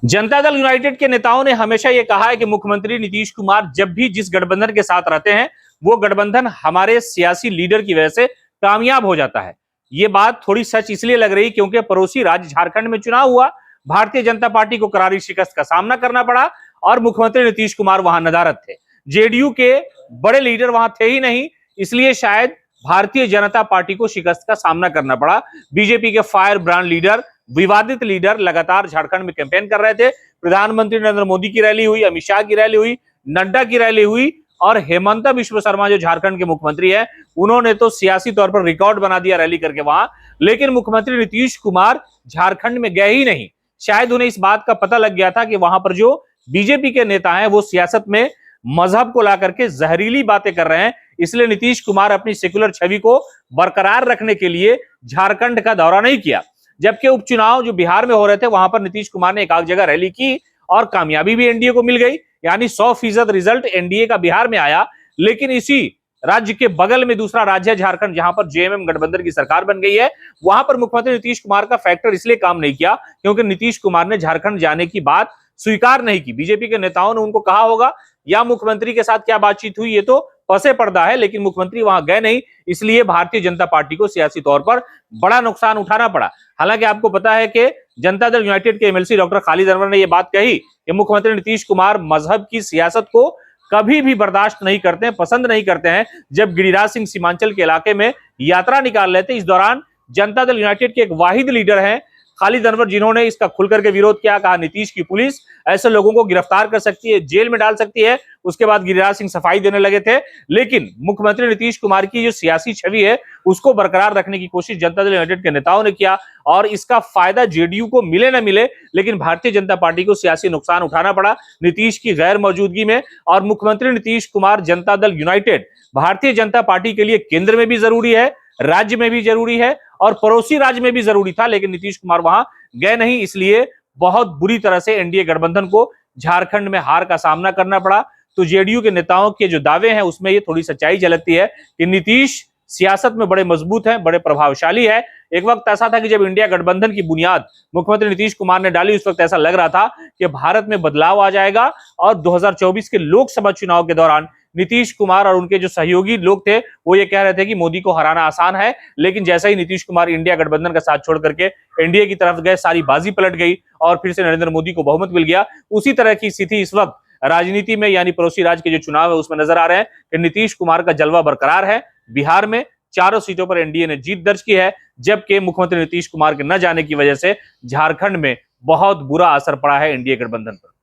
Janata Dal United के नेताओं ने हमेशा यह कहा है कि मुख्यमंत्री नीतीश कुमार जब भी जिस गठबंधन के साथ रहते हैं वो गठबंधन हमारे सियासी लीडर की वजह से कामयाब हो जाता है। ये बात थोड़ी सच इसलिए लग रही क्योंकि पड़ोसी राज्य झारखंड में चुनाव हुआ, भारतीय जनता पार्टी को करारी शिकस्त का सामना करना पड़ा और मुख्यमंत्री नीतीश कुमार वहां नदारद थे। जेडीयू के बड़े लीडर वहां थे ही नहीं, इसलिए शायद भारतीय जनता पार्टी को शिकस्त का सामना करना पड़ा। बीजेपी के फायर ब्रांड लीडर, विवादित लीडर लगातार झारखंड में कैंपेन कर रहे थे। प्रधानमंत्री नरेंद्र मोदी की रैली हुई, अमित शाह की रैली हुई, नड्डा की रैली हुई और हेमंत बिश्व शर्मा जो झारखंड के मुख्यमंत्री है उन्होंने तो सियासी तौर पर रिकॉर्ड बना दिया रैली करके वहां। लेकिन मुख्यमंत्री नीतीश कुमार झारखंड में गए ही नहीं। शायद उन्हें इस बात का पता लग गया था कि वहां पर जो बीजेपी के नेता हैं वो सियासत में मजहब को लाकर के जहरीली बातें कर रहे हैं, इसलिए नीतीश कुमार अपनी सेकुलर छवि को बरकरार रखने के लिए झारखंड का दौरा नहीं किया। जबकि उपचुनाव जो बिहार में हो रहे थे वहां पर नीतीश कुमार ने एक आध जगह रैली की और कामयाबी भी एनडीए को मिल गई, यानी 100% रिजल्ट एनडीए का बिहार में आया। लेकिन इसी राज्य के बगल में दूसरा राज्य है झारखंड, जहां पर जेएमएम गठबंधन की सरकार बन गई है। वहां पर मुख्यमंत्री नीतीश कुमार का फैक्टर इसलिए काम नहीं किया क्योंकि नीतीश कुमार ने झारखंड जाने की बात स्वीकार नहीं की। बीजेपी के नेताओं ने उनको कहा होगा या मुख्यमंत्री के साथ क्या बातचीत हुई ये तो पसे पर्दा है, लेकिन मुख्यमंत्री वहां गए नहीं, इसलिए भारतीय जनता पार्टी को सियासी तौर पर बड़ा नुकसान उठाना पड़ा। हालांकि आपको पता है कि जनता दल यूनाइटेड के एमएलसी डॉक्टर खालिद अनवर ने यह बात कही कि मुख्यमंत्री नीतीश कुमार मजहब की सियासत को कभी भी बर्दाश्त नहीं करते हैं, पसंद नहीं करते हैं। जब गिरिराज सिंह सीमांचल के इलाके में यात्रा निकाल रहे थे, इस दौरान जनता दल यूनाइटेड के एक वाहिद लीडर हैं खालिद अनवर, जिन्होंने इसका खुलकर के विरोध किया। कहा नीतीश की पुलिस ऐसे लोगों को गिरफ्तार कर सकती है, जेल में डाल सकती है। उसके बाद गिरिराज सिंह सफाई देने लगे थे। लेकिन मुख्यमंत्री नीतीश कुमार की जो सियासी छवि है उसको बरकरार रखने की कोशिश जनता दल यूनाइटेड के नेताओं ने किया और इसका फायदा जेडीयू को मिले ना मिले, लेकिन भारतीय जनता पार्टी को सियासी नुकसान उठाना पड़ा नीतीश की गैर मौजूदगी में। और मुख्यमंत्री नीतीश कुमार, जनता दल यूनाइटेड भारतीय जनता पार्टी के लिए केंद्र में भी जरूरी है, राज्य में भी जरूरी है और पड़ोसी राज्य में भी जरूरी था, लेकिन नीतीश कुमार वहां गए नहीं, इसलिए बहुत बुरी तरह से एनडीए गठबंधन को झारखंड में हार का सामना करना पड़ा। तो जेडीयू के नेताओं के जो दावे हैं उसमें ये थोड़ी सच्चाई झलकती है कि नीतीश सियासत में बड़े मजबूत हैं, बड़े प्रभावशाली है। एक वक्त ऐसा था कि जब इंडिया गठबंधन की बुनियाद मुख्यमंत्री नीतीश कुमार ने डाली, उस वक्त ऐसा लग रहा था कि भारत में बदलाव आ जाएगा और 2024 के लोकसभा चुनाव के दौरान नीतीश कुमार और उनके जो सहयोगी लोग थे वो ये कह रहे थे कि मोदी को हराना आसान है। लेकिन जैसे ही नीतीश कुमार इंडिया गठबंधन का साथ छोड़ करके एनडीए की तरफ गए, सारी बाजी पलट गई और फिर से नरेंद्र मोदी को बहुमत मिल गया। उसी तरह की स्थिति इस वक्त राजनीति में यानी पड़ोसी राज्य के जो चुनाव है उसमें नजर आ रहे हैं कि नीतीश कुमार का जलवा बरकरार है। बिहार में चारों सीटों पर एनडीए ने जीत दर्ज की है, जबकि मुख्यमंत्री नीतीश कुमार के न जाने की वजह से झारखंड में बहुत बुरा असर पड़ा है एनडीए गठबंधन पर।